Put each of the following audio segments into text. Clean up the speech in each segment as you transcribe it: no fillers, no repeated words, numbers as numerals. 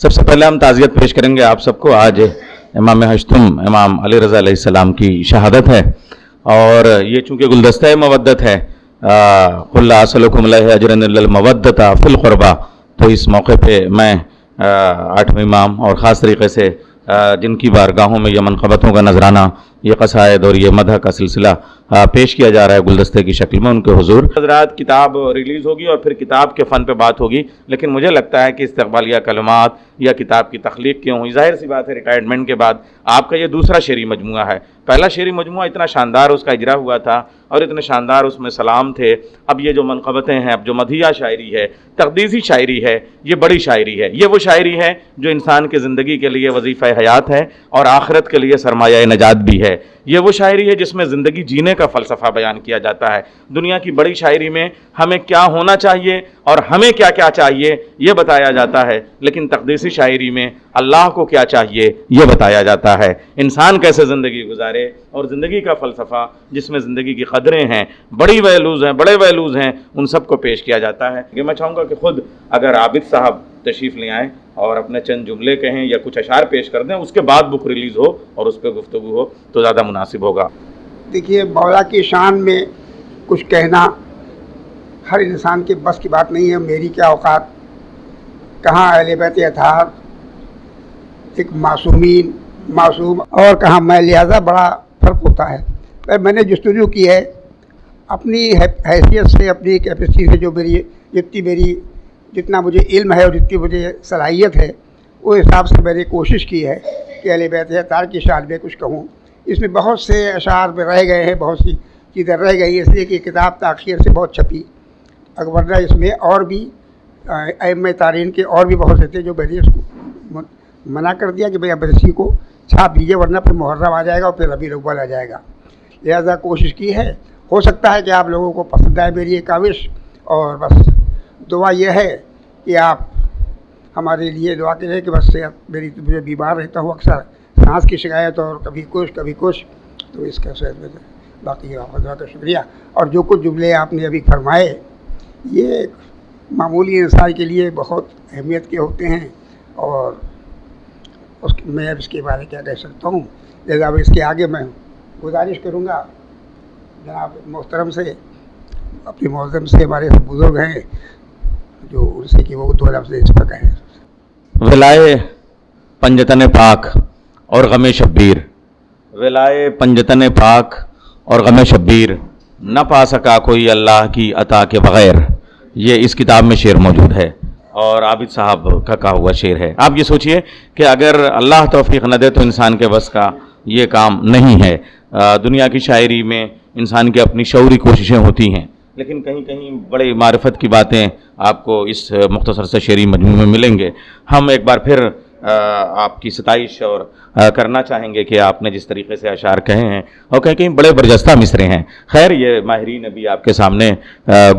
سب سے پہلے ہم تعزیت پیش کریں گے آپ سب کو. آج امام ہشتم امام علی رضا علیہ السلام کی شہادت ہے اور یہ چونکہ گلدستہ مودت ہے، قل لا اسألکم علیہ اجرا الا المودۃ فی القربى، تو اس موقع پہ میں آٹھویں امام اور خاص طریقے سے جن کی بارگاہوں میں یہ منقبتوں کا نذرانہ، یہ قصائد اور یہ مدح کا سلسلہ پیش کیا جا رہا ہے گلدستے کی شکل میں، ان کے حضور حضرات کتاب ریلیز ہوگی اور پھر کتاب کے فن پہ بات ہوگی. لیکن مجھے لگتا ہے کہ استقبالیہ کلمات یا کتاب کی تخلیق کیوں ہوئی، ظاہر سی بات ہے ریٹائرمنٹ کے بعد آپ کا یہ دوسرا شعری مجموعہ ہے. پہلا شعری مجموعہ اتنا شاندار اس کا اجرا ہوا تھا اور اتنے شاندار اس میں سلام تھے. اب یہ جو منقبتیں ہیں، اب جو مدحیہ شاعری ہے، تقدیسی شاعری ہے، یہ بڑی شاعری ہے. یہ وہ شاعری ہے جو انسان کی زندگی کے لیے وظیفہ حیات ہے اور آخرت کے لیے سرمایہ نجات بھی ہے. یہ وہ شاعری ہے جس میں زندگی جینے کا فلسفہ بیان کیا جاتا ہے. دنیا کی بڑی شاعری میں ہمیں کیا ہونا چاہیے اور ہمیں کیا کیا چاہیے یہ بتایا جاتا ہے، لیکن تقدیسی شاعری میں اللہ کو کیا چاہیے یہ بتایا جاتا ہے. انسان کیسے زندگی گزارے اور زندگی کا فلسفہ جس میں زندگی کی قدریں ہیں، بڑی ویلوز ہیں، بڑے ویلوز ہیں، ان سب کو پیش کیا جاتا ہے. یہ میں چاہوں گا کہ خود اگر عابد صاحب تشریف لے آئیں اور اپنے چند جملے کہیں یا کچھ اشعار پیش کر دیں، اس کے بعد بک ریلیز ہو اور اس پہ گفتگو ہو تو زیادہ مناسب ہوگا. دیکھیے، مولا کی شان میں کچھ کہنا ہر انسان کے بس کی بات نہیں ہے. میری کیا اوقات، کہاں اہل بیت اطہار ایک معصوم اور کہاں میں، لہٰذا بڑا فرق ہوتا ہے. میں نے جستجو کی ہے اپنی حیثیت سے، اپنی کیپیسٹی سے، جو جتنا مجھے علم ہے اور جتنی مجھے صلاحیت ہے، وہ حساب سے میں نے کوشش کی ہے کہ اہل بیت اطہار کی شان میں کچھ کہوں. اس میں بہت سے اشعار میں رہ گئے ہیں، بہت سی چیزیں رہ گئی، اس لیے کہ کتاب تاخیر سے بہت چھپی. ورنہ اس میں اور بھی ائمہ تارین کے اور بھی بہت سے تھے جو میں نے اس کو منع کر دیا کہ بھئی اب اسی کو چھاپ لیجیے، ورنہ پھر محرم آ جائے گا اور پھر ربیع الاول آ جائے گا. لہذا کوشش کی ہے. ہو سکتا ہے کہ آپ لوگوں کو پسند آئے میری یہ کاوش، اور بس دعا یہ ہے کہ آپ ہمارے لیے دعا کریں کہ بس مجھے بیمار رہتا ہوں اکثر، سانس کی شکایت اور کبھی کچھ، تو اس کا صحت میں باقی آپ کا شکریہ. اور جو کچھ جملے آپ نے ابھی فرمائے یہ ایک معمولی انسان کے لیے بہت اہمیت کے ہوتے ہیں، اور میں اب اس کے بارے میں کیا کہہ سکتا ہوں. لہٰذا اس کے آگے میں گزارش کروں گا جناب محترم سے، اپنے معظم سے، ہمارے بزرگ ہیں جو ان سے کہ وہ دو لفظ اس پر کہیں. ولائے پنجتن پاک اور غم شبیر، ولائے پنجتن پاک اور غم شبیر، نہ پا سکا کوئی اللہ کی عطا کے بغیر. یہ اس کتاب میں شعر موجود ہے اور عابد صاحب کا کہا ہوا شعر ہے. آپ یہ سوچئے کہ اگر اللہ توفیق نہ دے تو انسان کے بس کا یہ کام نہیں ہے. دنیا کی شاعری میں انسان کی اپنی شعوری کوششیں ہوتی ہیں، لیکن کہیں کہیں بڑی معرفت کی باتیں آپ کو اس مختصر سے شعری مجموعے میں ملیں گے. ہم ایک بار پھر آپ کی ستائش اور کرنا چاہیں گے کہ آپ نے جس طریقے سے اشعار کہے ہیں اور کہیں کہیں بڑے برجستہ مصرے ہیں. خیر، یہ ماہرین ابھی آپ کے سامنے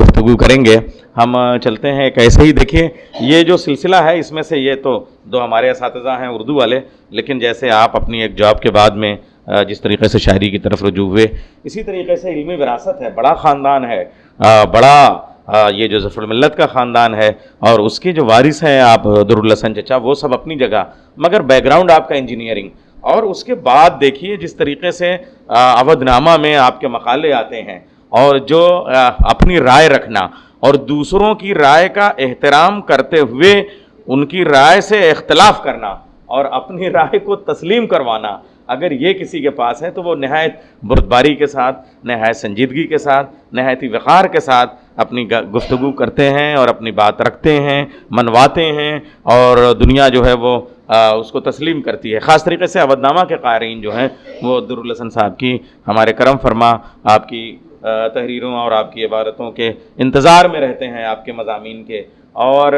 گفتگو کریں گے. ہم چلتے ہیں ایک ایسے ہی. دیکھیے، یہ جو سلسلہ ہے اس میں سے یہ تو دو ہمارے اساتذہ ہیں اردو والے، لیکن جیسے آپ اپنی ایک جاب کے بعد میں جس طریقے سے شاعری کی طرف رجوع ہوئے، اسی طریقے سے علمی وراثت ہے، بڑا خاندان ہے، بڑا یہ جو ظفر الملت کا خاندان ہے اور اس کے جو وارث ہیں آپ درالحسن چچا، وہ سب اپنی جگہ، مگر بیک گراؤنڈ آپ کا انجینئرنگ. اور اس کے بعد دیکھیے جس طریقے سے اودھ نامہ میں آپ کے مقالے آتے ہیں، اور جو اپنی رائے رکھنا اور دوسروں کی رائے کا احترام کرتے ہوئے ان کی رائے سے اختلاف کرنا اور اپنی رائے کو تسلیم کروانا، اگر یہ کسی کے پاس ہے تو وہ نہایت بردباری کے ساتھ، نہایت سنجیدگی کے ساتھ، نہایت وقار کے ساتھ اپنی گفتگو کرتے ہیں اور اپنی بات رکھتے ہیں، منواتے ہیں، اور دنیا جو ہے وہ اس کو تسلیم کرتی ہے. خاص طریقے سے اودھ نامہ کے قارئین جو ہیں وہ درالحسن صاحب کی ہمارے کرم فرما آپ کی تحریروں اور آپ کی عبارتوں کے انتظار میں رہتے ہیں، آپ کے مضامین کے. اور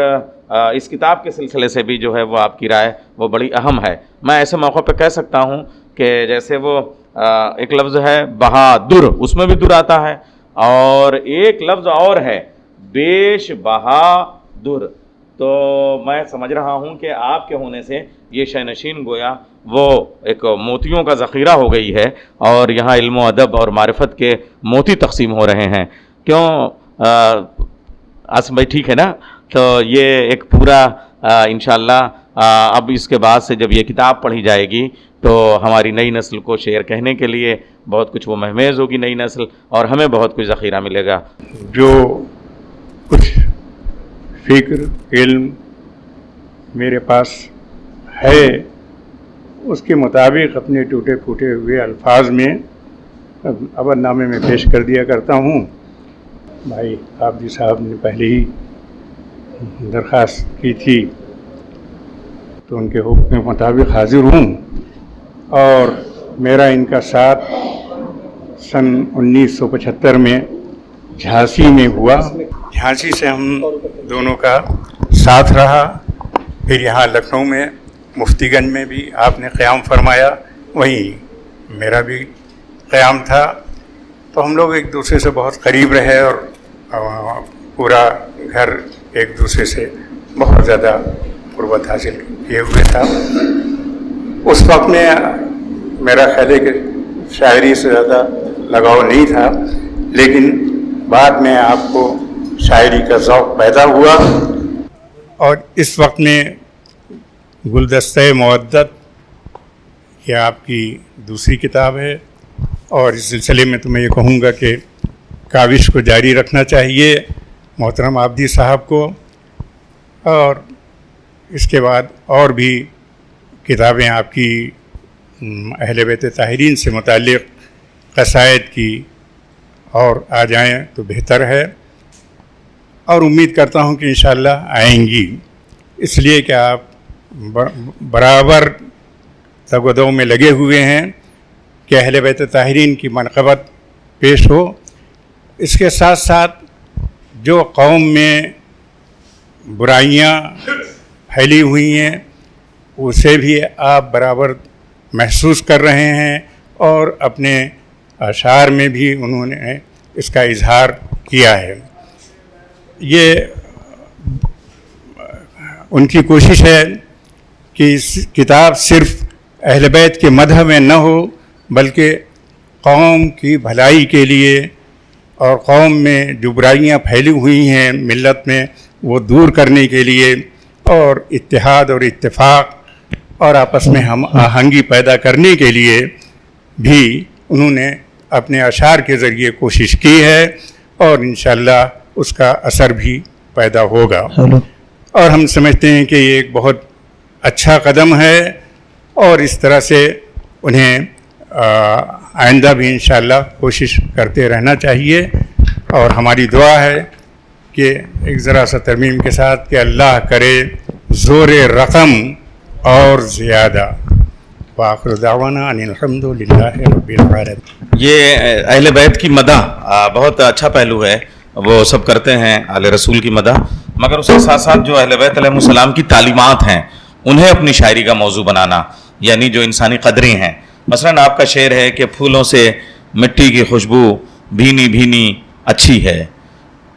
اس کتاب کے سلسلے سے بھی جو ہے وہ آپ کی رائے وہ بڑی اہم ہے. میں ایسے موقع پہ کہہ سکتا ہوں کہ جیسے وہ ایک لفظ ہے بہادر، اس میں بھی در آتا ہے، اور ایک لفظ اور ہے بیش بہادر. تو میں سمجھ رہا ہوں کہ آپ کے ہونے سے یہ شہ نشین گویا وہ ایک موتیوں کا ذخیرہ ہو گئی ہے، اور یہاں علم و ادب اور معرفت کے موتی تقسیم ہو رہے ہیں. کیوں آسم بھائی ٹھیک ہے نا؟ تو یہ ایک پورا انشاءاللہ اب اس کے بعد سے جب یہ کتاب پڑھی جائے گی تو ہماری نئی نسل کو شعر کہنے کے لیے بہت کچھ وہ مہمیز ہوگی نئی نسل، اور ہمیں بہت کچھ ذخیرہ ملے گا۔ جو کچھ فکر علم میرے پاس ہے اس کے مطابق اپنے ٹوٹے پھوٹے ہوئے الفاظ میں اول نامے میں پیش کر دیا کرتا ہوں۔ بھائی عابدی صاحب نے پہلے ہی درخواست کی تھی تو ان کے حکم کے مطابق حاضر ہوں، اور میرا ان کا ساتھ سن 1975 میں جھانسی میں ہوا۔ جھانسی سے ہم دونوں کا ساتھ رہا، پھر یہاں لکھنؤ میں مفتی گنج میں بھی آپ نے قیام فرمایا، وہیں میرا بھی قیام تھا، تو ہم لوگ ایک دوسرے سے بہت قریب رہے، اور پورا گھر ایک دوسرے سے بہت زیادہ قربت حاصل کیے ہوئے تھا۔ اس وقت میں میرا خیال ہے کہ شاعری سے زیادہ لگاؤ نہیں تھا، لیکن بعد میں آپ کو شاعری کا ذوق پیدا ہوا، اور اس وقت میں گلدستہ مودت یہ آپ کی دوسری کتاب ہے، اور اس سلسلے میں تو میں یہ کہوں گا کہ کاوش کو جاری رکھنا چاہیے محترم عابدی صاحب کو، اور اس کے بعد اور بھی کتابیں آپ کی اہل بیت طاہرین سے متعلق قصائد کی اور آ جائیں تو بہتر ہے، اور امید کرتا ہوں کہ انشاءاللہ آئیں گی، اس لیے کہ آپ برابر تگ و دو میں لگے ہوئے ہیں کہ اہل بیت طاہرین کی منقبت پیش ہو۔ اس کے ساتھ ساتھ جو قوم میں برائیاں پھیلی ہوئی ہیں اسے بھی آپ برابر محسوس کر رہے ہیں، اور اپنے اشعار میں بھی انہوں نے اس کا اظہار کیا ہے۔ یہ ان کی کوشش ہے کہ اس کتاب صرف اہل بیت کے مدح میں نہ ہو، بلکہ قوم کی بھلائی کے لیے اور قوم میں جو برائیاں پھیلی ہوئی ہیں ملت میں وہ دور کرنے کے لیے، اور اتحاد اور اتفاق اور آپس میں ہم آہنگی پیدا کرنے کے لیے بھی انہوں نے اپنے اشعار کے ذریعے کوشش کی ہے، اور انشاءاللہ اس کا اثر بھی پیدا ہوگا۔ اور ہم سمجھتے ہیں کہ یہ ایک بہت اچھا قدم ہے، اور اس طرح سے انہیں آئندہ بھی انشاءاللہ کوشش کرتے رہنا چاہیے، اور ہماری دعا ہے کہ ایک ذرا سا ترمیم کے ساتھ کہ اللہ کرے زور رقم اور زیادہ۔ وآخر دعوانا ان الحمد للہ رب العالمین۔ یہ اہل بیت کی مدح بہت اچھا پہلو ہے، وہ سب کرتے ہیں اہل رسول کی مدح، مگر اس کے ساتھ ساتھ جو اہل بیت علیہ السلام کی تعلیمات ہیں انہیں اپنی شاعری کا موضوع بنانا، یعنی جو انسانی قدریں ہیں۔ مثلاً آپ کا شعر ہے کہ پھولوں سے مٹی کی خوشبو بھینی بھینی اچھی ہے،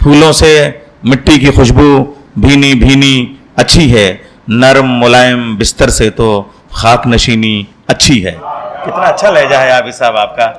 پھولوں سے مٹی کی خوشبو بھینی بھینی اچھی ہے، نرم ملائم بستر سے تو خاک نشینی اچھی ہے۔ کتنا اچھا لہجہ ہے عابد صاحب آپ کا،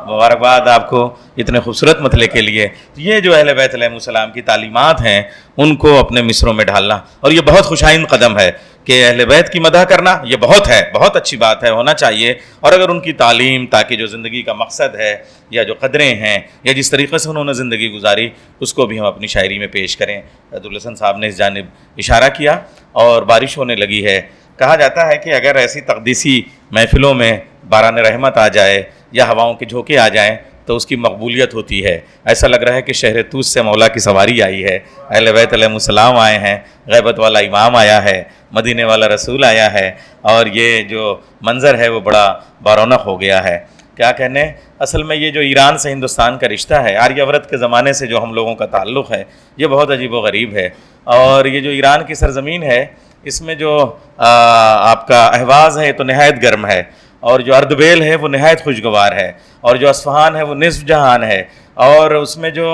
مبارکباد آپ کو اتنے خوبصورت مطلع کے لیے۔ یہ جو اہل بیت علیہ السلام کی تعلیمات ہیں ان کو اپنے مصروں میں ڈھالنا، اور یہ بہت خوشائند قدم ہے کہ اہل بیت کی مدح کرنا، یہ بہت اچھی بات ہے، ہونا چاہیے۔ اور اگر ان کی تعلیم تاکہ جو زندگی کا مقصد ہے یا جو قدریں ہیں یا جس طریقے سے انہوں نے زندگی گزاری اس کو بھی ہم اپنی شاعری میں پیش کریں۔ عبدالحسن صاحب نے اس جانب اشارہ کیا، اور بارش ہونے لگی ہے۔ کہا جاتا ہے کہ اگر ایسی تقدیسی محفلوں میں باران رحمت آ جائے یا ہواؤں کے جھونکے آ جائیں تو اس کی مقبولیت ہوتی ہے۔ ایسا لگ رہا ہے کہ شہر طوس سے مولا کی سواری آئی ہے، اہل بیت علیہ السلام آئے ہیں، غیبت والا امام آیا ہے، مدینے والا رسول آیا ہے، اور یہ جو منظر ہے وہ بڑا بارونق ہو گیا ہے۔ کیا کہنے، اصل میں یہ جو ایران سے ہندوستان کا رشتہ ہے، آریہ ورت کے زمانے سے جو ہم لوگوں کا تعلق ہے، یہ بہت عجیب و غریب ہے۔ اور یہ جو ایران کی سرزمین ہے اس میں جو آپ کا اہواز ہے تو نہایت گرم ہے، اور جو اردبیل ہے وہ نہایت خوشگوار ہے، اور جو اصفہان ہے وہ نصف جہان ہے، اور اس میں جو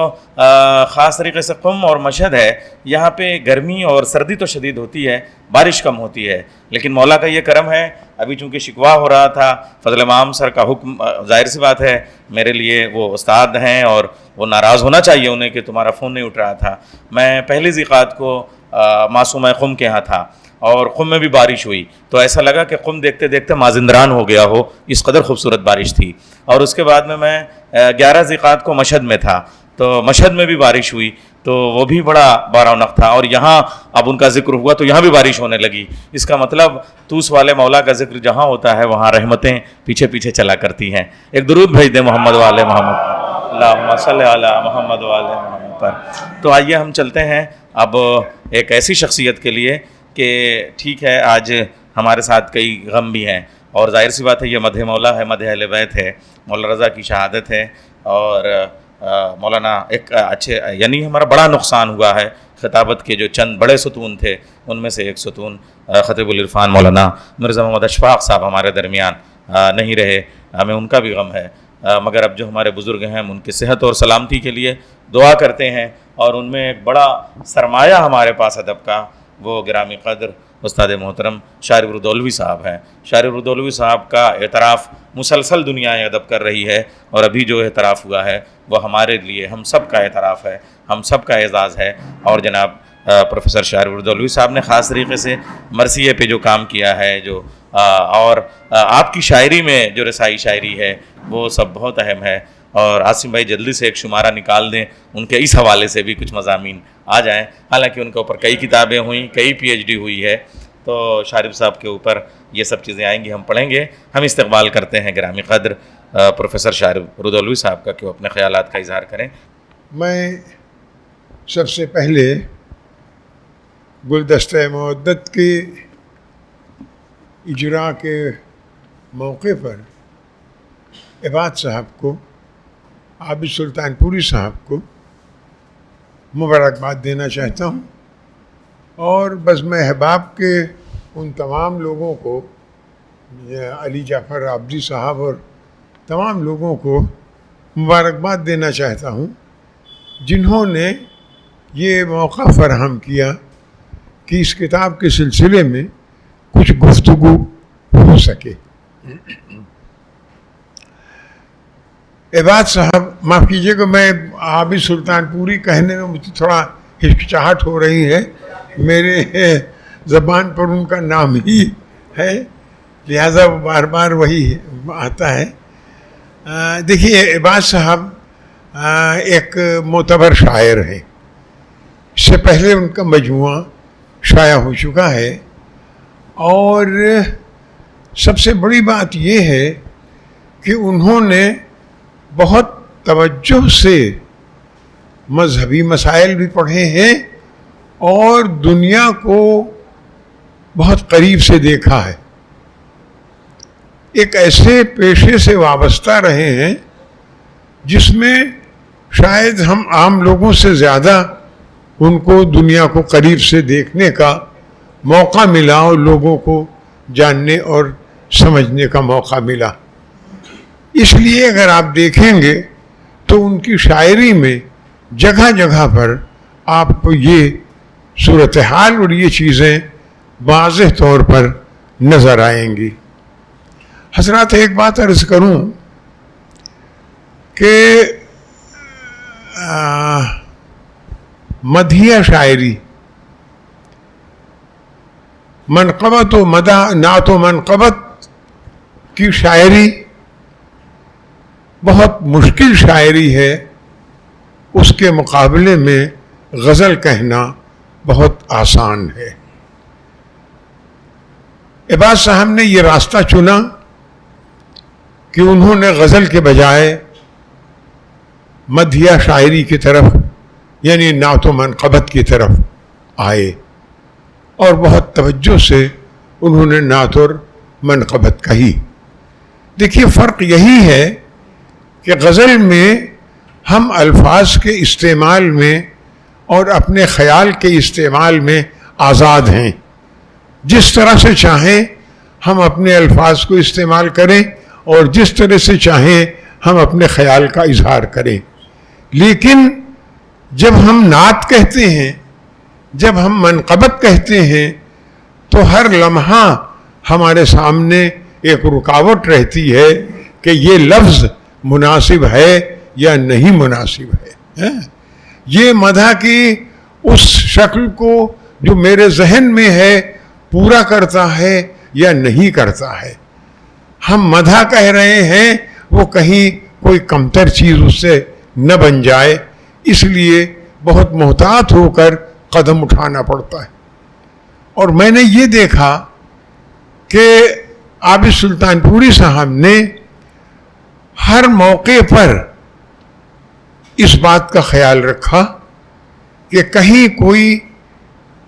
خاص طریقے سے قم اور مشہد ہے یہاں پہ گرمی اور سردی تو شدید ہوتی ہے، بارش کم ہوتی ہے، لیکن مولا کا یہ کرم ہے۔ ابھی چونکہ شکوہ ہو رہا تھا، فضل امام سر کا حکم، ظاہر سی بات ہے میرے لیے وہ استاد ہیں اور وہ ناراض ہونا چاہیے انہیں کہ تمہارا فون نہیں اٹھ رہا تھا۔ میں پہلی ذیقات کو معصومہ قم کے ہاں تھا، اور قم میں بھی بارش ہوئی تو ایسا لگا کہ قم دیکھتے دیکھتے مازندران ہو گیا ہو، اس قدر خوبصورت بارش تھی. اور اس کے بعد میں 11 ذیقعات کو مشہد میں تھا تو مشہد میں بھی بارش ہوئی تو وہ بھی بڑا بارونق تھا. اور یہاں اب ان کا ذکر ہوا تو یہاں بھی بارش ہونے لگی. اس کا مطلب طوس والے مولا کا ذکر جہاں ہوتا ہے وہاں رحمتیں پیچھے پیچھے چلا کرتی ہیں. ایک درود بھیج دیں محمد والے محمد، اللہم صلی علی محمد والے محمد پر. تو آئیے ہم چلتے ہیں اب ایک ایسی شخصیت کے لیے کہ ٹھیک ہے آج ہمارے ساتھ کئی غم بھی ہیں، اور ظاہر سی بات ہے یہ مدح مولا ہے، مدح اہل بیت ہے، مولانا رضا کی شہادت ہے. اور مولانا ایک اچھے یعنی ہمارا بڑا نقصان ہوا ہے. خطابت کے جو چند بڑے ستون تھے ان میں سے ایک ستون خطیب العرفان مولانا مرزا محمد اشفاق صاحب ہمارے درمیان نہیں رہے. ہمیں ان کا بھی غم ہے، مگر اب جو ہمارے بزرگ ہیں ہم ان کی صحت اور سلامتی کے لیے دعا کرتے ہیں. اور ان میں ایک بڑا سرمایہ ہمارے پاس ادب کا وہ گرامی قدر استاد محترم شارب ردولوی صاحب ہیں. شارب ردولوی صاحب کا اعتراف مسلسل دنیا ادب کر رہی ہے، اور ابھی جو اعتراف ہوا ہے وہ ہمارے لیے ہم سب کا اعتراف ہے، ہم سب کا اعزاز ہے. اور جناب پروفیسر شارب ردولوی صاحب نے خاص طریقے سے مرثیے پہ جو کام کیا ہے، جو اور آپ کی شاعری میں جو رسائی شاعری ہے وہ سب بہت اہم ہے. اور عاصم بھائی جلدی سے ایک شمارہ نکال دیں ان کے اس حوالے سے بھی کچھ مضامین آ جائیں. حالانکہ ان کے اوپر کئی کتابیں ہوئیں، کئی PhD ہوئی ہے، تو شارب صاحب کے اوپر یہ سب چیزیں آئیں گی، ہم پڑھیں گے. ہم استقبال کرتے ہیں گرامی قدر پروفیسر شارب ردولوی صاحب کا کہ وہ اپنے خیالات کا اظہار کریں. میں سب سے پہلے گلدستہ مودت کے اجراء کے موقع پر عباد صاحب کو، عابد سلطان پوری صاحب کو مبارکباد دینا چاہتا ہوں، اور بزم احباب کے ان تمام لوگوں کو، علی جعفر عابدی صاحب اور تمام لوگوں کو مبارکباد دینا چاہتا ہوں جنہوں نے یہ موقع فراہم کیا کہ اس کتاب کے سلسلے میں کچھ گفتگو ہو سکے. عباد صاحب، معاف کیجیے کہ میں عابد سلطان پوری کہنے میں مجھے تھوڑا ہچکچاہٹ ہو رہی ہے، میرے زبان پر ان کا نام ہی ہے لہذا بار بار وہی آتا ہے. دیکھیے عباد صاحب ایک معتبر شاعر ہیں. اس سے پہلے ان کا مجموعہ شائع ہو چکا ہے، اور سب سے بڑی بات یہ ہے کہ انہوں نے بہت توجہ سے مذہبی مسائل بھی پڑھے ہیں اور دنیا کو بہت قریب سے دیکھا ہے. ایک ایسے پیشے سے وابستہ رہے ہیں جس میں شاید ہم عام لوگوں سے زیادہ ان کو دنیا کو قریب سے دیکھنے کا موقع ملا اور لوگوں کو جاننے اور سمجھنے کا موقع ملا. اس لیے اگر آپ دیکھیں گے تو ان کی شاعری میں جگہ جگہ پر آپ کو یہ صورتحال اور یہ چیزیں واضح طور پر نظر آئیں گی. حضرات ایک بات عرض کروں کہ مدحیہ شاعری، منقبت و مدح، نعت و منقبت کی شاعری بہت مشکل شاعری ہے. اس کے مقابلے میں غزل کہنا بہت آسان ہے. عباد صاحب نے یہ راستہ چنا کہ انہوں نے غزل کے بجائے مدحیہ شاعری کی طرف یعنی نعت و منقبت کی طرف آئے، اور بہت توجہ سے انہوں نے نعت اور منقبت کہی. دیکھیے فرق یہی ہے کہ غزل میں ہم الفاظ کے استعمال میں اور اپنے خیال کے استعمال میں آزاد ہیں. جس طرح سے چاہیں ہم اپنے الفاظ کو استعمال کریں اور جس طرح سے چاہیں ہم اپنے خیال کا اظہار کریں. لیکن جب ہم نعت کہتے ہیں، جب ہم منقبت کہتے ہیں، تو ہر لمحہ ہمارے سامنے ایک رکاوٹ رہتی ہے کہ یہ لفظ مناسب ہے یا نہیں مناسب ہے. یہ مدح کی اس شکل کو جو میرے ذہن میں ہے پورا کرتا ہے یا نہیں کرتا ہے. ہم مدح کہہ رہے ہیں وہ کہیں کوئی کمتر چیز اس سے نہ بن جائے، اس لیے بہت محتاط ہو کر قدم اٹھانا پڑتا ہے. اور میں نے یہ دیکھا کہ عابد سلطان پوری صاحب نے ہر موقع پر اس بات کا خیال رکھا کہ کہیں کوئی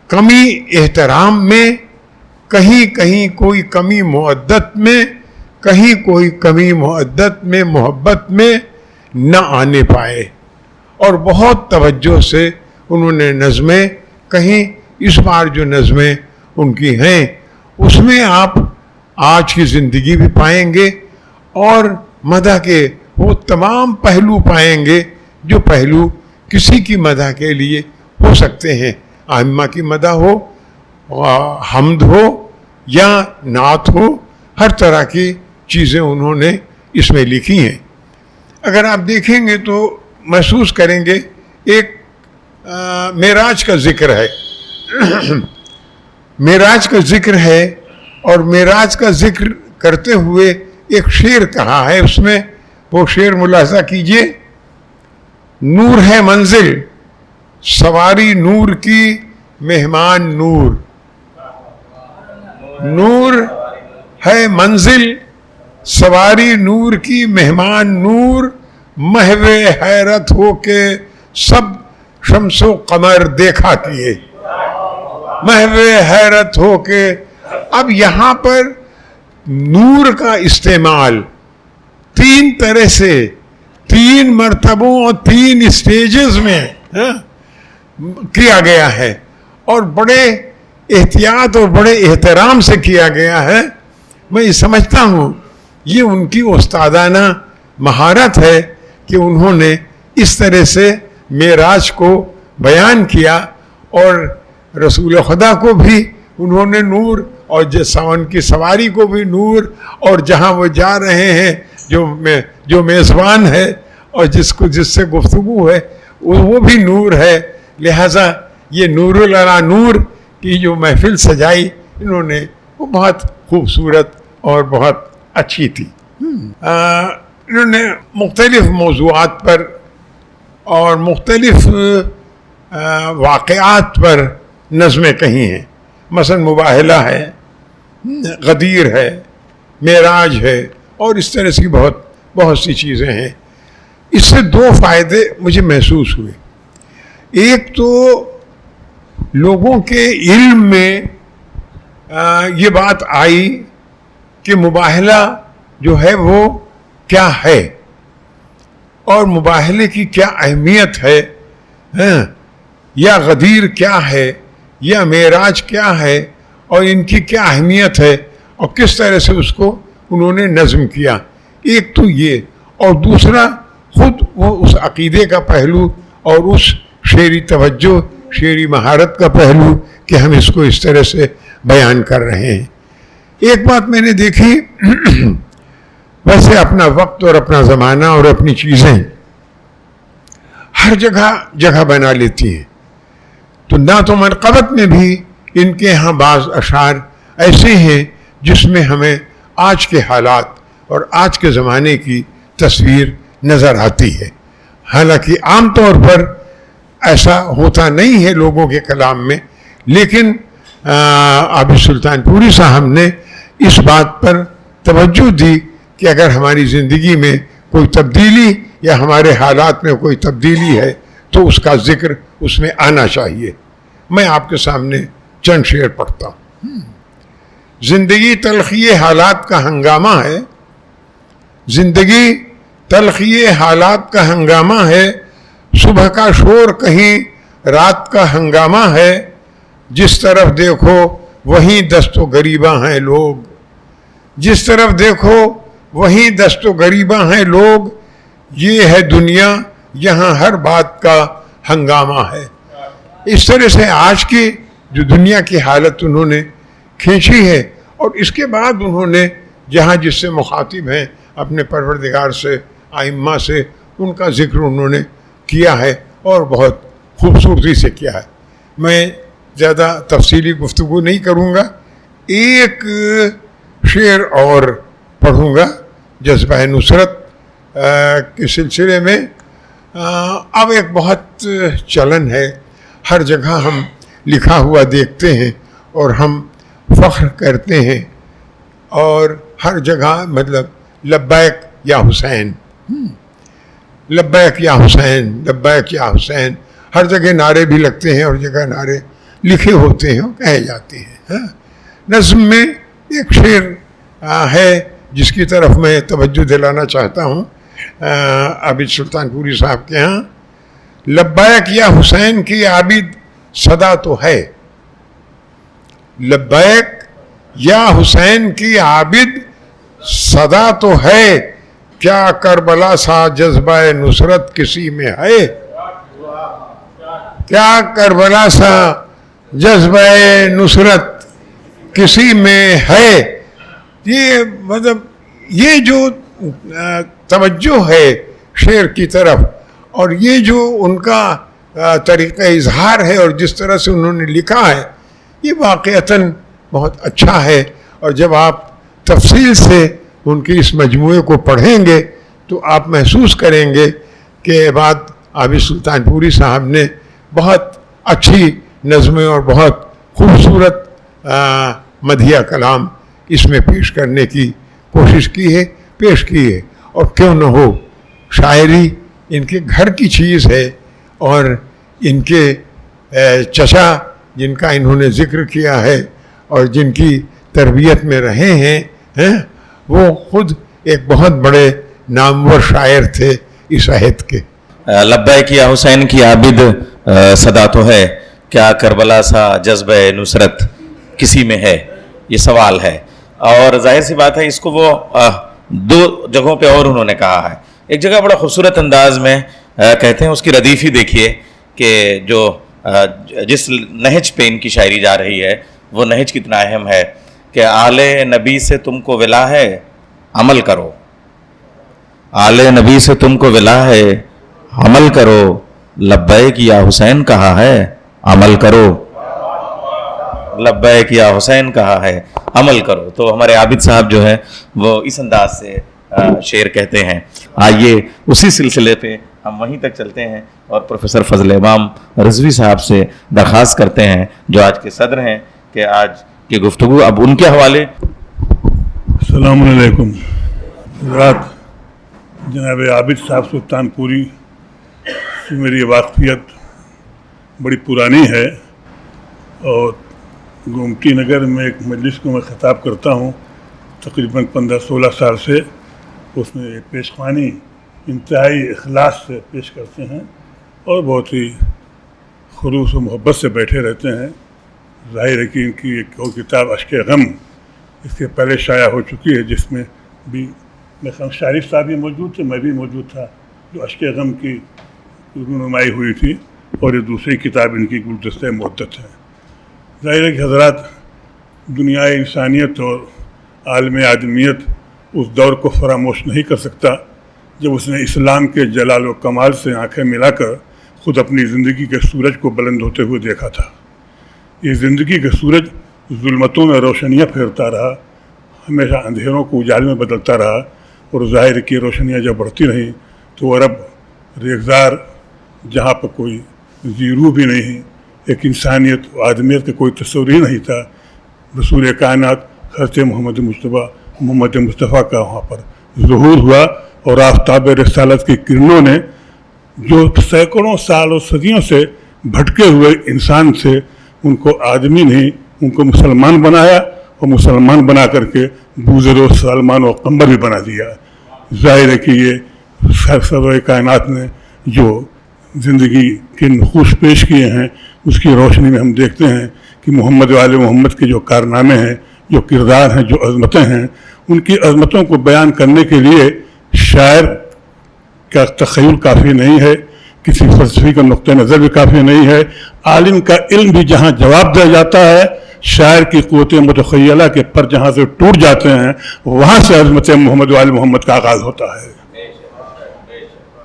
کمی احترام میں، کہیں کوئی کمی مودت میں، کہیں کوئی کمی مودت میں، محبت میں نہ آنے پائے. اور بہت توجہ سے انہوں نے نظمیں کہیں. اس بار جو نظمیں ان کی ہیں اس میں آپ آج کی زندگی بھی پائیں گے اور مدح کے وہ تمام پہلو پائیں گے جو پہلو کسی کی مدح کے لیے ہو سکتے ہیں. ائمہ کی مدح ہو، حمد ہو یا نعت ہو، ہر طرح کی چیزیں انہوں نے اس میں لکھی ہیں. اگر آپ دیکھیں گے تو محسوس کریں گے ایک معراج کا ذکر ہے. معراج کا ذکر ہے اور معراج کا ذکر کرتے ہوئے ایک شعر کہا ہے. اس میں وہ شعر ملاحظہ کیجئے. نور ہے منزل سواری نور کی مہمان نور، نور ہے منزل سواری نور کی مہمان نور، محو حیرت ہو کے سب شمس و قمر دیکھا کیے، محو حیرت ہو کے. اب یہاں پر نور کا استعمال تین طرح سے، تین مرتبوں اور تین اسٹیجز میں کیا گیا ہے اور بڑے احتیاط اور بڑے احترام سے کیا گیا ہے. میں یہ سمجھتا ہوں یہ ان کی استادانہ مہارت ہے کہ انہوں نے اس طرح سے معراج کو بیان کیا اور رسول خدا کو بھی انہوں نے نور اور ان کی سواری کو بھی نور، اور جہاں وہ جا رہے ہیں جو میزبان ہے اور جس سے گفتگو ہے وہ بھی نور ہے. لہذا یہ نور العلا نور کی جو محفل سجائی انہوں نے وہ بہت خوبصورت اور بہت اچھی تھی. انہوں نے مختلف موضوعات پر اور مختلف واقعات پر نظمیں کہی ہیں. مثلا مباہلہ ہے، غدیر ہے، معراج ہے اور اس طرح کی بہت سی چیزیں ہیں. اس سے دو فائدے مجھے محسوس ہوئے. ایک تو لوگوں کے علم میں یہ بات آئی کہ مباہلہ جو ہے وہ کیا ہے اور مباہلے کی کیا اہمیت ہے، یا غدیر کیا ہے یا معراج کیا ہے اور ان کی کیا اہمیت ہے اور کس طرح سے اس کو انہوں نے نظم کیا. ایک تو یہ، اور دوسرا خود وہ اس عقیدے کا پہلو اور اس شعری توجہ، شعری مہارت کا پہلو کہ ہم اس کو اس طرح سے بیان کر رہے ہیں. ایک بات میں نے دیکھی، ویسے اپنا وقت اور اپنا زمانہ اور اپنی چیزیں ہر جگہ بنا لیتی ہیں. تو نعت و منقبت میں بھی ان کے ہاں بعض اشعار ایسے ہیں جس میں ہمیں آج کے حالات اور آج کے زمانے کی تصویر نظر آتی ہے. حالانکہ عام طور پر ایسا ہوتا نہیں ہے لوگوں کے کلام میں، لیکن عابد سلطان پوری صاحب نے اس بات پر توجہ دی کہ اگر ہماری زندگی میں کوئی تبدیلی یا ہمارے حالات میں کوئی تبدیلی ہے تو اس کا ذکر اس میں آنا چاہیے. میں آپ کے سامنے چند شعر پڑھتا ہوں. زندگی تلخی حالات کا ہنگامہ ہے، زندگی تلخی حالات کا ہنگامہ ہے، صبح کا شور کہیں رات کا ہنگامہ ہے، جس طرف دیکھو وہیں دست و گریباں ہیں لوگ، جس طرف دیکھو وہیں دست و گریباں ہیں لوگ، یہ ہے دنیا یہاں ہر بات کا ہنگامہ ہے. اس طرح سے آج کی جو دنیا کی حالت انہوں نے کھینچی ہے اور اس کے بعد انہوں نے جہاں جس سے مخاطب ہیں اپنے پروردگار سے، ائمہ سے، ان کا ذکر انہوں نے کیا ہے اور بہت خوبصورتی سے کیا ہے. میں زیادہ تفصیلی گفتگو نہیں کروں گا ایک شعر اور پڑھوں گا جذبہ نصرت کے سلسلے میں. اب ایک بہت چلن ہے, ہر جگہ ہم لکھا ہوا دیکھتے ہیں اور ہم فخر کرتے ہیں, اور ہر جگہ مطلب لبیک یا حسین, لبیک یا حسین, لبیک یا حسین, ہر جگہ نعرے بھی لگتے ہیں اور جگہ نعرے لکھے ہوتے ہیں اور کہے جاتے ہیں. نظم میں ایک شعر ہے جس کی طرف میں توجہ دلانا چاہتا ہوں عابد سلطان پوری صاحب کے ہاں. لبیک یا حسین کی عابد صدا تو ہے, لبیک یا حسین کی عابد صدا تو ہے, کیا کربلا سا جذبہ نصرت کسی میں ہے, کیا کربلا سا جذبہ نصرت کسی میں ہے. یہ مطلب یہ جو توجہ ہے شعر کی طرف, اور یہ جو ان کا طریقہ اظہار ہے اور جس طرح سے انہوں نے لکھا ہے, یہ واقعتاً بہت اچھا ہے. اور جب آپ تفصیل سے ان کی اس مجموعے کو پڑھیں گے تو آپ محسوس کریں گے کہ بعد عابد سلطان پوری صاحب نے بہت اچھی نظمیں اور بہت خوبصورت مدحیہ کلام اس میں پیش کرنے کی کوشش کی ہے, پیش کی ہے. اور کیوں نہ ہو, شاعری ان کے گھر کی چیز ہے, اور ان کے چچا جن کا انہوں نے ذکر کیا ہے اور جن کی تربیت میں رہے ہیں وہ خود ایک بہت بڑے نامور شاعر تھے اس عہد کے. لبیک یا حسین کی عابد صدا تو ہے, کیا کربلا سا جذبہ نصرت کسی میں ہے, یہ سوال ہے. اور ظاہر سی بات ہے اس کو وہ دو جگہوں پہ اور انہوں نے کہا ہے. ایک جگہ بڑا خوبصورت انداز میں کہتے ہیں, اس کی ردیف ہی دیکھیے کہ جو جس نہج پہ ان کی شاعری جا رہی ہے وہ نہج کتنا اہم ہے کہ آل نبی سے تم کو ولا ہے عمل کرو, آل نبی سے تم کو ولا ہے عمل کرو, لبیک یا حسین کہا ہے عمل کرو, لبیک یا حسین کہا ہے عمل کرو. تو ہمارے عابد صاحب جو ہے وہ اس انداز سے شعر کہتے ہیں. آئیے اسی سلسلے پہ ہم وہیں تک چلتے ہیں اور پروفیسر فضل امام رضوی صاحب سے درخواست کرتے ہیں جو آج کے صدر ہیں کہ آج کی گفتگو اب ان کے حوالے. السلام علیکم. رات جناب عابد صاحب سلطان پوری سے میری واقفیت بڑی پرانی ہے, اور گومتی نگر میں ایک مجلس کو میں خطاب کرتا ہوں تقریباً 15-16 سال سے. اس میں پیشخوانی انتہائی اخلاص سے پیش کرتے ہیں اور بہت ہی خلوص و محبت سے بیٹھے رہتے ہیں. ظاہر ہے کہ ان کی ایک اور کتاب اشک غم اس کے پہلے شائع ہو چکی ہے, جس میں بھی شارف صاحب بھی موجود تھے, میں بھی موجود تھا, جو اشک غم کی رونمائی ہوئی تھی, اور یہ دوسری کتاب ان کی گلدستہ مدت ہے. ظاہر ہے کہ حضرات دنیائے انسانیت اور عالم آدمیت اس دور کو فراموش نہیں کر سکتا جب اس نے اسلام کے جلال و کمال سے آنکھیں ملا کر خود اپنی زندگی کے سورج کو بلند ہوتے ہوئے دیکھا تھا. یہ زندگی کا سورج ظلمتوں میں روشنیاں پھیرتا رہا, ہمیشہ اندھیروں کو اجالے میں بدلتا رہا, اور ظاہر کی روشنیاں جب بڑھتی رہیں تو عرب ریگزار جہاں پر کوئی زیرو بھی نہیں, ایک انسانیت و آدمیت کا کوئی تصور ہی نہیں تھا, رسول کائنات حضرت محمد مصطفیٰ کا وہاں پر ظہور ہوا, اور آفتاب رسالت کی کرنوں نے جو سینکڑوں سال و صدیوں سے بھٹکے ہوئے انسان سے ان کو آدمی نہیں, ان کو مسلمان بنایا, اور مسلمان بنا کر کے بوزر و سلمان و قمبر بھی بنا دیا. ظاہر ہے کہ یہ سرور کائنات نے جو زندگی کے نقوش پیش کیے ہیں اس کی روشنی میں ہم دیکھتے ہیں کہ محمد والے محمد کے جو کارنامے ہیں, جو کردار ہیں, جو عظمتیں ہیں, ان کی عظمتوں کو بیان کرنے کے لیے شاعر کا تخیل کافی نہیں ہے, کسی فلسفی کا نقطہ نظر بھی کافی نہیں ہے. عالم کا علم بھی جہاں جواب دیا جاتا ہے, شاعر کی قوت متخیلہ کے پر جہاں سے ٹوٹ جاتے ہیں وہاں سے عظمت محمد والے محمد کا آغاز ہوتا ہے.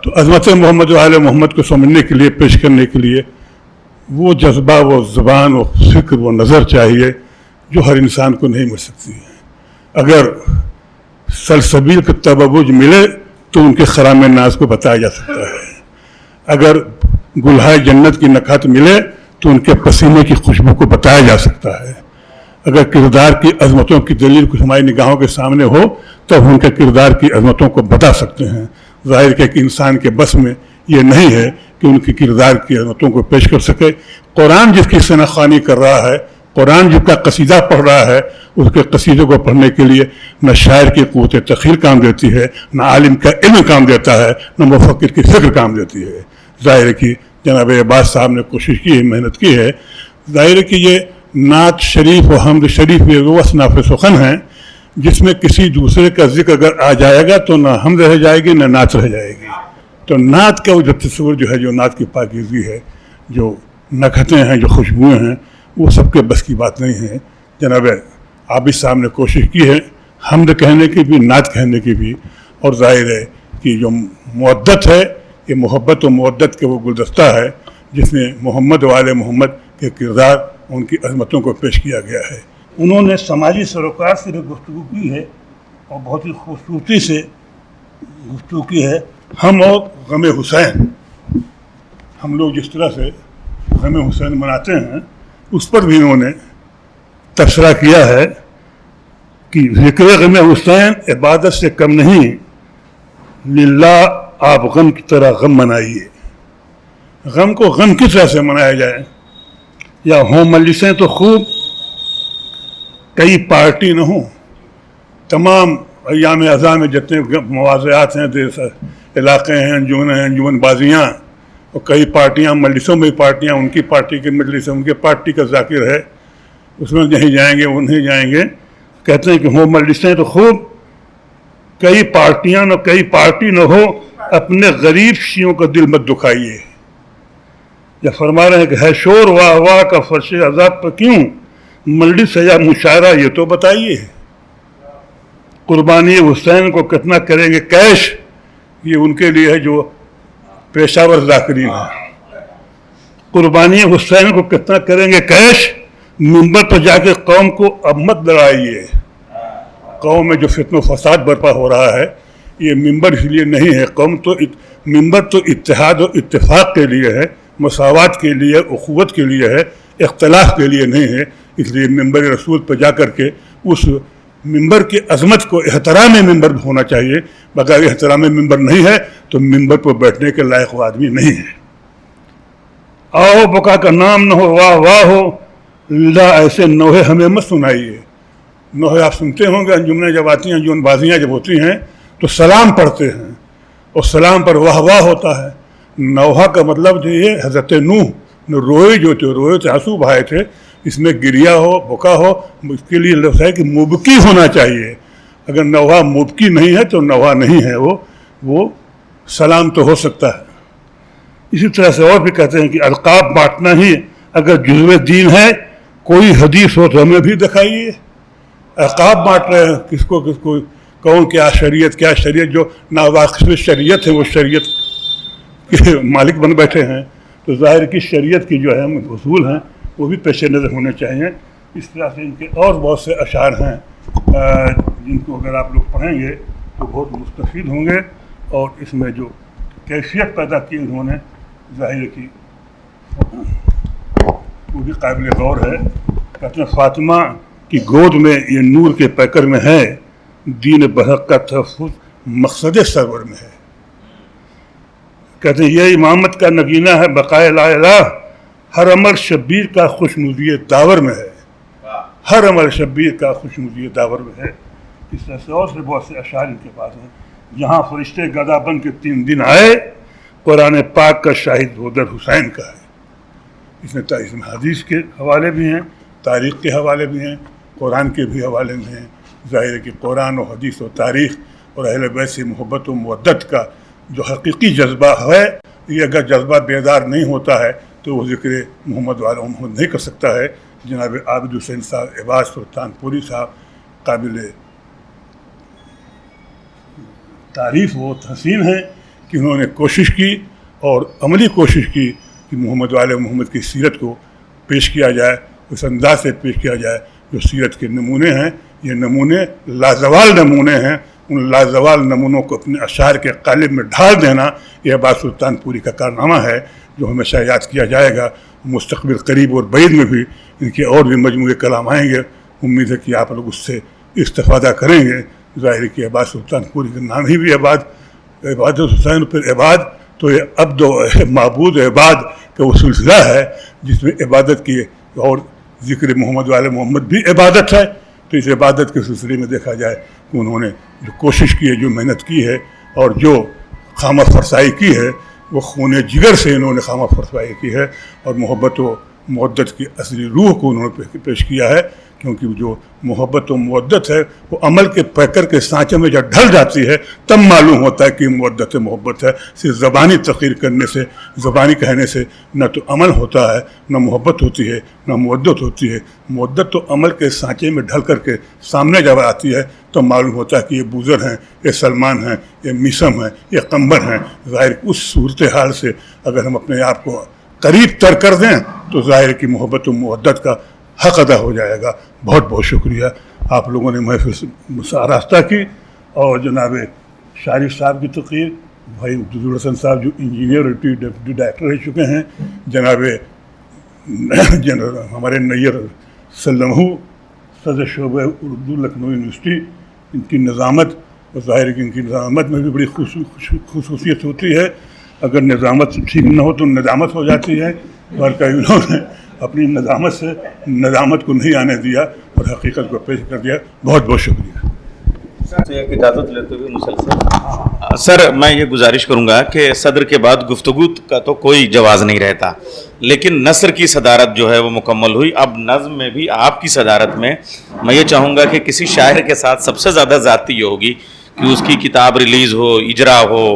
تو عظمت محمد والے محمد کو سمجھنے کے لیے, پیش کرنے کے لیے وہ جذبہ, وہ زبان, وہ فکر, وہ نظر چاہیے جو ہر انسان کو نہیں مل سکتی ہے. اگر سلسبیل کا تبوج ملے تو ان کے خرام ناز کو بتایا جا سکتا ہے. اگر گلہائے جنت کی نکھت ملے تو ان کے پسینے کی خوشبو کو بتایا جا سکتا ہے. اگر کردار کی عظمتوں کی دلیل کچھ ہماری نگاہوں کے سامنے ہو تب ان کے کردار کی عظمتوں کو بتا سکتے ہیں. ظاہر ہے کہ انسان کے بس میں یہ نہیں ہے کہ ان کی کردار کی عظمتوں کو پیش کر سکے. قرآن جس کی ثنا خوانی کر رہا ہے، قرآن جس کا قصیدہ پڑھ رہا ہے، اس کے قصیدے کو پڑھنے کے لیے نہ شاعر کی قوت تخیل کام دیتی ہے، نہ عالم کا علم کام دیتا ہے، نہ مفکر کی فکر کام دیتی ہے. ظاہر ہے کہ جناب عباس صاحب نے کوشش کی ہے، محنت کی ہے. ظاہر ہے کہ یہ نعت شریف و حمد شریف یہ وہ اصناف سخن ہیں جس میں کسی دوسرے کا ذکر اگر آ جائے گا تو نہ حمد رہ جائے گی نہ نعت رہ جائے گی. تو نعت کا وہ جو تصور جو ہے، جو نعت کی پاکیزگی ہے، جو نکھتیں ہیں، جو خوشبوئیں ہیں، وہ سب کے بس کی بات نہیں ہے. جناب عابد صاحب نے کوشش کی ہے حمد کہنے کی بھی، نعت کہنے کی بھی. اور ظاہر ہے کہ جو مودت ہے، یہ محبت و مودت کے وہ گلدستہ ہے جس میں محمد و آل محمد کے کردار، ان کی عظمتوں کو پیش کیا گیا ہے. انہوں نے سماجی سروکار سے بھی گفتگو کی ہے اور بہت ہی خوبصورتی سے گفتگو کی ہے. ہم اور غم حسین، ہم لوگ جس طرح سے غم حسین مناتے ہیں اس پر بھی انہوں نے تبصرہ کیا ہے کہ ذکر غم حسین عبادت سے کم نہیں، للہ آپ غم کی طرح غم منائیے. غم کو غم کس طرح سے منایا جائے؟ یا ہوں مجلسیں تو خوب، کئی پارٹی نہ ہوں. تمام ایام اعضاء میں جتنے مواضعات ہیں، علاقے ہیں، انجمن بازیاں، اور کئی پارٹیاں، مجلسوں میں پارٹیاں، ان کی پارٹی کے مجلس ہے، ان کے پارٹی کا ذاکر ہے، اس میں نہیں جائیں گے، وہ نہیں جائیں گے. کہتے ہیں کہ ہوں مجلسیں تو خوب، کئی پارٹیاں نہ کئی پارٹی نہ ہو، اپنے غریب شیعوں کا دل مت دکھائیے. یا فرما رہے ہیں کہ ہے شور واہ واہ کا فرش عذاب پر کیوں، مجلس ہے یا مشاعرہ یہ تو بتائیے. قربانی حسین کو کتنا کریں گے کیش، یہ ان کے لیے ہے جو پیشہ ور ذاکرین ہیں. قربانی حسین کو کتنا کریں گے کیش، منبر پر جا کے قوم کو اب مت لڑائیے. قوم میں جو فتن و فساد برپا ہو رہا ہے، یہ منبر اس لیے نہیں ہے. منبر تو اتحاد و اتفاق کے لیے ہے، مساوات کے لیے، اخوت کے لیے ہے، اختلاف کے لیے نہیں ہے. اس لیے منبر رسول پر جا کر کے اس منبر کی عظمت کو، احترام منبر ہونا چاہیے. بغیر احترام منبر نہیں ہے تو منبر پر بیٹھنے کے لائق وہ آدمی نہیں ہے. آؤ بکا کا نام نہ ہو، واہ واہ ہو، اللہ ایسے نوحے ہمیں مت سنائیے. نوحے آپ سنتے ہوں گے، انجمنیں جب آتی ہیں، انجمن بازیاں جب ہوتی ہیں تو سلام پڑھتے ہیں اور سلام پر واہ واہ ہوتا ہے. نوحہ کا مطلب جو یہ حضرت نوح روئے جو تھے، روئے تھے، آنسو بہائے تھے. اس میں گریا ہو، بکا ہو، اس کے لیے لفظ ہے کہ مبکی ہونا چاہیے. اگر نوحہ مبکی نہیں ہے تو نوحہ نہیں ہے. وہ سلام تو ہو سکتا ہے. اسی طرح سے اور بھی کہتے ہیں کہ القاب بانٹنا ہی اگر جزو دین ہے، کوئی حدیث ہو تو ہمیں بھی دکھائیے. القاب بانٹ رہے ہیں، کس کو کون کیا شریعت جو ناواقف شریعت ہے وہ شریعت کے مالک بن بیٹھے ہیں. تو ظاہر کی شریعت کی جو ہے اصول ہیں وہ بھی پیش نظر ہونے چاہیے. اس طرح سے ان کے اور بہت سے اشعار ہیں جن کو اگر آپ لوگ پڑھیں گے تو بہت مستفید ہوں گے. اور اس میں جو کیفیت پیدا کی انہوں نے، ظاہر کی وہ بھی قابل غور ہے. کہتے ہیں فاطمہ کی گود میں یہ نور کے پیکر میں ہے، دین برحق کا تحفظ مقصد سرور میں ہے. کہتے ہیں یہ امامت کا نگینہ ہے بقائے لا الہ، ہر عمل شبیر کا خوشنودی داور میں ہے. ہر عمل شبیر کا خوشنودی داور میں ہے. اس طرح سے اور سے بہت سے اشعار ان کے پاس ہیں. جہاں فرشتے گدا بن کے 3 دن آئے، قرآن پاک کا شاہد ودر حسین کا ہے. اس میں حدیث کے حوالے بھی ہیں، تاریخ کے حوالے بھی ہیں، قرآن کے بھی حوالے میں ہیں. ظاہر ہے کہ قرآن و حدیث و تاریخ اور اہل بیت سے محبت و مودت کا جو حقیقی جذبہ ہے، یہ اگر جذبہ بیدار نہیں ہوتا ہے تو وہ ذکر محمد والا محمد نہیں کر سکتا ہے. جناب عابد حسین صاحب عباس سلطان پوری صاحب قابل تعریف و تحسین ہیں کہ انہوں نے کوشش کی اور عملی کوشش کی کہ محمد والے محمد کی سیرت کو پیش کیا جائے، اس انداز سے پیش کیا جائے جو سیرت کے نمونے ہیں، یہ نمونے لازوال نمونے ہیں، ان لازوال نمونوں کو اپنے اشعار کے قالب میں ڈھال دینا یہ عباس سلطان پوری کا کارنامہ ہے جو ہمیشہ یاد کیا جائے گا۔ مستقبل قریب اور بعید میں بھی ان کے اور بھی مجموعے کلام آئیں گے، امید ہے کہ آپ لوگ اس سے استفادہ کریں گے۔ ظاہر کہ عباس سلطان پوری کا نام ہی بھی عباد حسین پھر عباد، تو یہ عبد و معبود عباد کا وہ سلسلہ ہے جس میں عبادت کی اور ذکر محمد والے محمد بھی عبادت ہے۔ تو اس عبادت کے سلسلے میں دیکھا جائے کہ انہوں نے جو کوشش کی ہے، جو محنت کی ہے اور جو خامہ فرسائی کی ہے، وہ خون جگر سے انہوں نے خامہ فرسائی کی ہے اور محبت و مودت کی اصلی روح کو انہوں نے پیش کیا ہے، کیونکہ جو محبت و مودت ہے وہ عمل کے پیکر کے سانچے میں جب ڈھل جاتی ہے تب معلوم ہوتا ہے کہ مودت محبت ہے۔ صرف زبانی تقریر کرنے سے، زبانی کہنے سے نہ تو عمل ہوتا ہے، نہ محبت ہوتی ہے، نہ مودت ہوتی ہے۔ مودت تو عمل کے سانچے میں ڈھل کر کے سامنے جب آتی ہے تو معلوم ہوتا ہے کہ یہ بوزر ہیں، یہ سلمان ہیں، یہ میسم ہیں، یہ قمبر ہیں۔ ظاہر اس صورتحال سے اگر ہم اپنے آپ کو قریب تر کر دیں تو ظاہر کی محبت و مودت کا حق ادا ہو جائے گا۔ بہت بہت شکریہ آپ لوگوں نے محفل سے آراستہ کی، اور جناب شارف صاحب کی تقریر، بھائی عبدالعزیز حسن صاحب جو انجینئر اور ڈپٹی ڈائریکٹر رہ چکے ہیں، جناب ہمارے نیر سلمہ صدر شعبہ اردو لکھنؤ یونیورسٹی، ان کی نظامت، ظاہر ہے کہ ان کی نظامت میں بھی بڑی خصوصیت ہوتی ہے۔ اگر نظامت ٹھیک نہ ہو تو ندامت ہو جاتی ہے، اور کئی انہوں نے اپنی نظامت سے ندامت کو نہیں آنے دیا اور حقیقت کو پیش کر دیا۔ بہت بہت شکریہ۔ ایک اجازت لیتے ہوئے مسلسل سر میں یہ گزارش کروں گا کہ صدر کے بعد گفتگو کا تو کوئی جواز نہیں رہتا، لیکن نثر کی صدارت جو ہے وہ مکمل ہوئی۔ اب نظم میں بھی آپ کی صدارت میں میں یہ چاہوں گا کہ کسی شاعر کے ساتھ سب سے زیادہ زیادتی یہ ہوگی کہ اس کی کتاب ریلیز ہو، اجرا ہو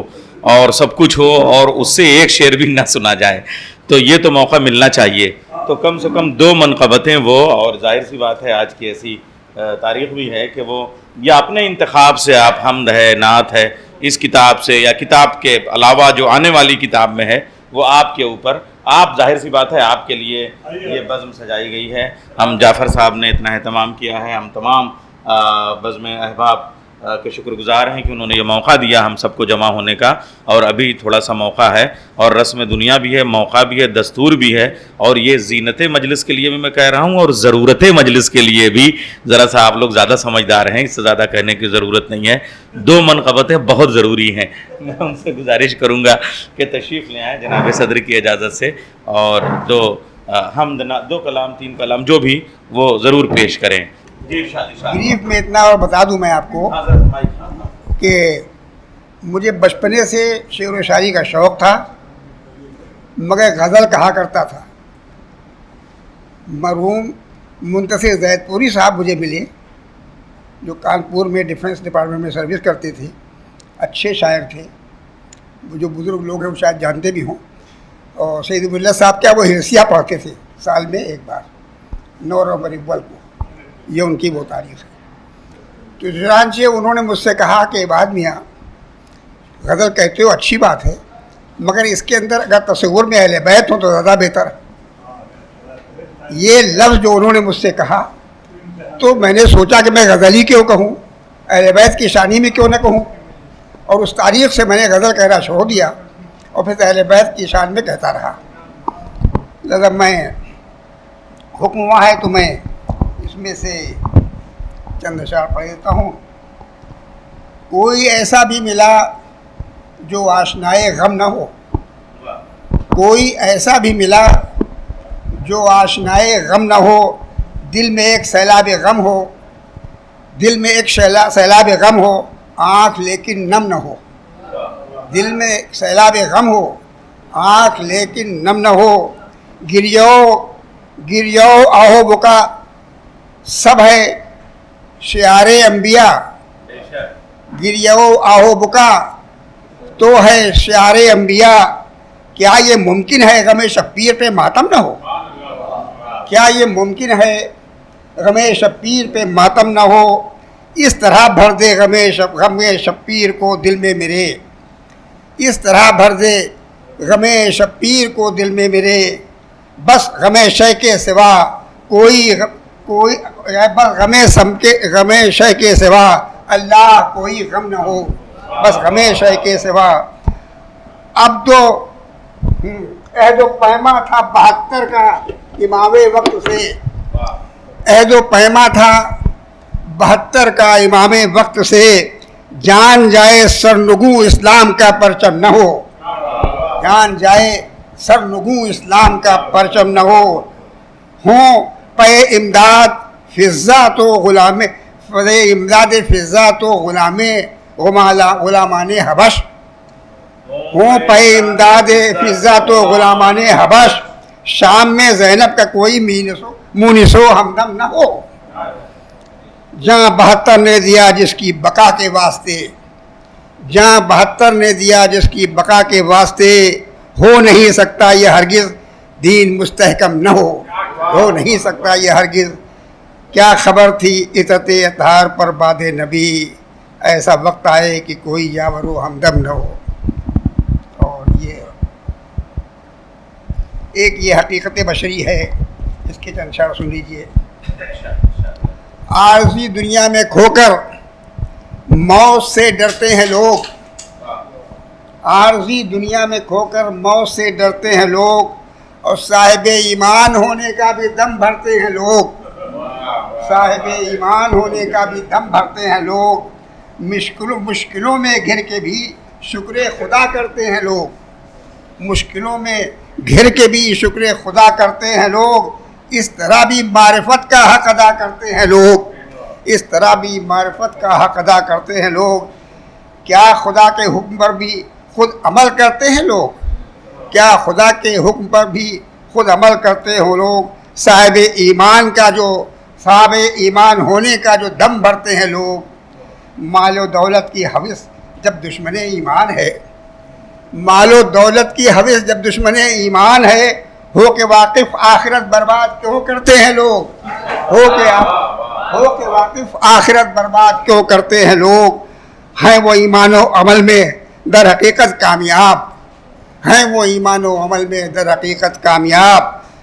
اور سب کچھ ہو اور اس سے ایک شعر بھی نہ سنا جائے، تو یہ تو موقع ملنا چاہیے۔ تو کم سے کم 2 منقبتیں وہ، اور ظاہر سی بات ہے آج کی ایسی تاریخ بھی ہے کہ وہ یا اپنے انتخاب سے آپ حمد ہے، نعت ہے، اس کتاب سے یا کتاب کے علاوہ جو آنے والی کتاب میں ہے وہ آپ کے اوپر، آپ ظاہر سی بات ہے آپ کے لیے یہ بزم سجائی گئی ہے۔ ہم جعفر صاحب نے اتنا اہتمام کیا ہے، ہم تمام بزم احباب کے شکر گزار ہیں کہ انہوں نے یہ موقع دیا ہم سب کو جمع ہونے کا، اور ابھی تھوڑا سا موقع ہے اور رسم دنیا بھی ہے، موقع بھی ہے، دستور بھی ہے، اور یہ زینت مجلس کے لیے بھی میں کہہ رہا ہوں اور ضرورت مجلس کے لیے بھی ذرا سا آپ لوگ زیادہ سمجھدار ہیں، اس سے زیادہ کہنے کی ضرورت نہیں ہے۔ 2 منقبتیں بہت ضروری ہیں، میں ان سے گزارش کروں گا کہ تشریف لے آئیں جناب صدر کی اجازت سے، اور 2 حمد 2 کلام 3 کلام جو بھی وہ ضرور پیش کریں۔ بریف میں اتنا اور بتا دوں میں آپ کو کہ مجھے بچپنے سے شعر و شاعری کا شوق تھا، مگر غزل کہا کرتا تھا۔ مرحوم منتصر زید پوری صاحب مجھے ملے جو کانپور میں ڈیفنس ڈپارٹمنٹ میں سروس کرتے تھے، اچھے شاعر تھے، جو بزرگ لوگ ہیں وہ شاید جانتے بھی ہوں، اور سید ابو اللہ صاحب کیا وہ ہرسیہ پڑھتے تھے سال میں ایک بار 9 نومبر اول کو، یہ ان کی وہ تاریخ ہے۔ تو چنانچہ انہوں نے مجھ سے کہا کہ عباد میاں غزل کہتے ہو اچھی بات ہے، مگر اس کے اندر اگر تصور میں اہل بیت ہوں تو زیادہ بہتر ہے۔ یہ لفظ جو انہوں نے مجھ سے کہا تو میں نے سوچا کہ میں غزل ہی کیوں کہوں، اہل بیت کی شانی میں کیوں نہ کہوں، اور اس تاریخ سے میں نے غزل کہنا چھوڑ دیا اور پھر اہل بیت کی شان میں کہتا رہا۔ لہذا میں حکم ہوا ہے تو میں اس میں سے چند اشعار پڑھ دیتا ہوں۔ کوئی ایسا بھی ملا جو آشنائے غم نہ ہو، کوئی ایسا بھی ملا جو آشنائے غم نہ ہو، دل میں ایک سیلاب غم ہو، دل میں ایک سیلاب غم ہو، آنکھ لیکن نم نہ ہو، دل میں ایک سیلاب غم ہو، آنکھ لیکن نم نہ ہو، گریو آہو بکا سب ہے شعار انبیاء، گریو آہو بکا تو ہے شعار انبیاء، کیا یہ ممکن ہے غم شبیر پہ ماتم نہ ہو، کیا یہ ممکن ہے غم شبیر پہ ماتم نہ ہو، اس طرح بھر دے غم شبیر کو دل میں میرے، اس طرح بھر دے غم شبیر کو دل میں میرے، بس غم شے کے سوا کوئی بس غم شے کے سوا اللہ کوئی غم نہ ہو، بس غم شے کے سوا. اب تو عہد و پیما تھا 72 کا امام وقت سے، عہد و پیما تھا 72 کا امام وقت سے، جان جائے سرنگوں اسلام کا پرچم نہ ہو، جان جائے سرنگوں اسلام کا پرچم نہ ہو. ہوں پے امداد فضا تو غلام، پے امداد فضا تو غلامان حبش، ہوں پے امداد فضا تو غلامان حبش، شام میں زینب کا کوئی مونس و ہمدم نہ ہو. جہاں 72 نے دیا جس کی بقا کے واسطے، جہاں 72 نے دیا جس کی بقا کے واسطے، ہو نہیں سکتا یہ ہرگز دین مستحکم نہ ہو نہیں سکتا یہ ہرگز. کیا خبر تھی عطرت اطہار پر باد نبی، ایسا وقت آئے کہ کوئی یاور و ہمدم نہ ہو. اور یہ حقیقت بشری ہے، اس کے چند اشعار سن لیجیے. عارضی دنیا میں کھو کر موت سے ڈرتے ہیں لوگ، عارضی دنیا میں کھو کر موت سے ڈرتے ہیں لوگ، اور صاحب ایمان ہونے کا بھی دم بھرتے ہیں لوگ، صاحب ایمان ہونے کا بھی دم بھرتے ہیں لوگ. مشکلوں میں گھر کے بھی شکر خدا کرتے ہیں لوگ، مشکلوں میں گھر کے بھی شکر خدا کرتے ہیں لوگ. اس طرح بھی معرفت کا حق ادا کرتے ہیں لوگ، اس طرح بھی معرفت کا حق ادا کرتے ہیں لوگ. کیا خدا کے حکم پر بھی خود عمل کرتے ہیں لوگ، کیا خدا کے حکم پر بھی خود عمل کرتے ہو لوگ. صاحب ایمان ہونے کا جو دم بھرتے ہیں لوگ. مال و دولت کی حوث جب دشمن ایمان ہے، مال و دولت کی حوث جب دشمن ایمان ہے، ہو کے واقف آخرت برباد کیوں کرتے ہیں لوگ، ہو کے واقف آخرت برباد کیوں کرتے ہیں لوگ. ہیں وہ ایمان و عمل میں در حقیقت کامیاب، ہیں وہ ایمان و عمل میں در حقیقت کامیاب.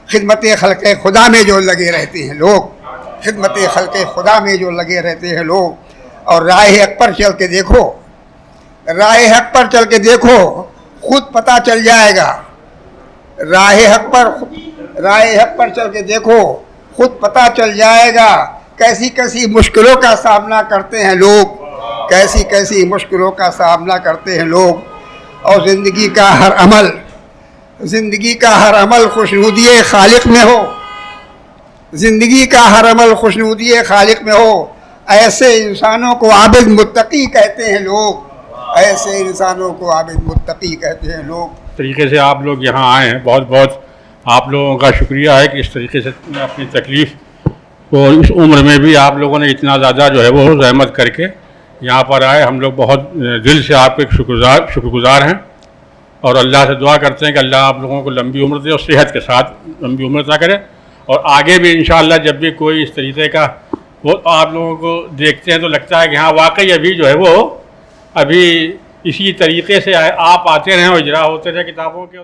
خدمت خلق خدا میں جو لگے رہتے ہیں لوگ، خدمت خلق خدا میں جو لگے رہتے ہیں لوگ. اور راہ حق پر چل کے دیکھو، راہ حق پر چل کے دیکھو، خود پتہ چل جائے گا. راہ حق پر چل کے دیکھو، خود پتہ چل جائے گا کیسی کیسی مشکلوں کا سامنا کرتے ہیں لوگ، کیسی کیسی مشکلوں کا سامنا کرتے ہیں لوگ. اور زندگی کا ہر عمل خوشنودی خالق میں ہو، زندگی کا ہر عمل خوشنودی خالق میں ہو. ایسے انسانوں کو عابد متقی کہتے ہیں لوگ، ایسے انسانوں کو عابد متقی کہتے ہیں لوگ. طریقے سے آپ لوگ یہاں آئے ہیں، بہت بہت آپ لوگوں کا شکریہ ہے کہ اس طریقے سے اپنی تکلیف کو اس عمر میں بھی آپ لوگوں نے اتنا زیادہ جو ہے وہ زحمت کر کے یہاں پر آئے. ہم لوگ بہت دل سے آپ کے شکر گزار ہیں، اور اللہ سے دعا کرتے ہیں کہ اللہ آپ لوگوں کو لمبی عمر دے اور صحت کے ساتھ لمبی عمر عطا کرے. اور آگے بھی انشاءاللہ جب بھی کوئی اس طریقے کا وہ آپ لوگوں کو دیکھتے ہیں تو لگتا ہے کہ ہاں واقعی ابھی جو ہے وہ ابھی اسی طریقے سے آپ آتے رہیں اور اجرا ہوتے رہے کتابوں کے.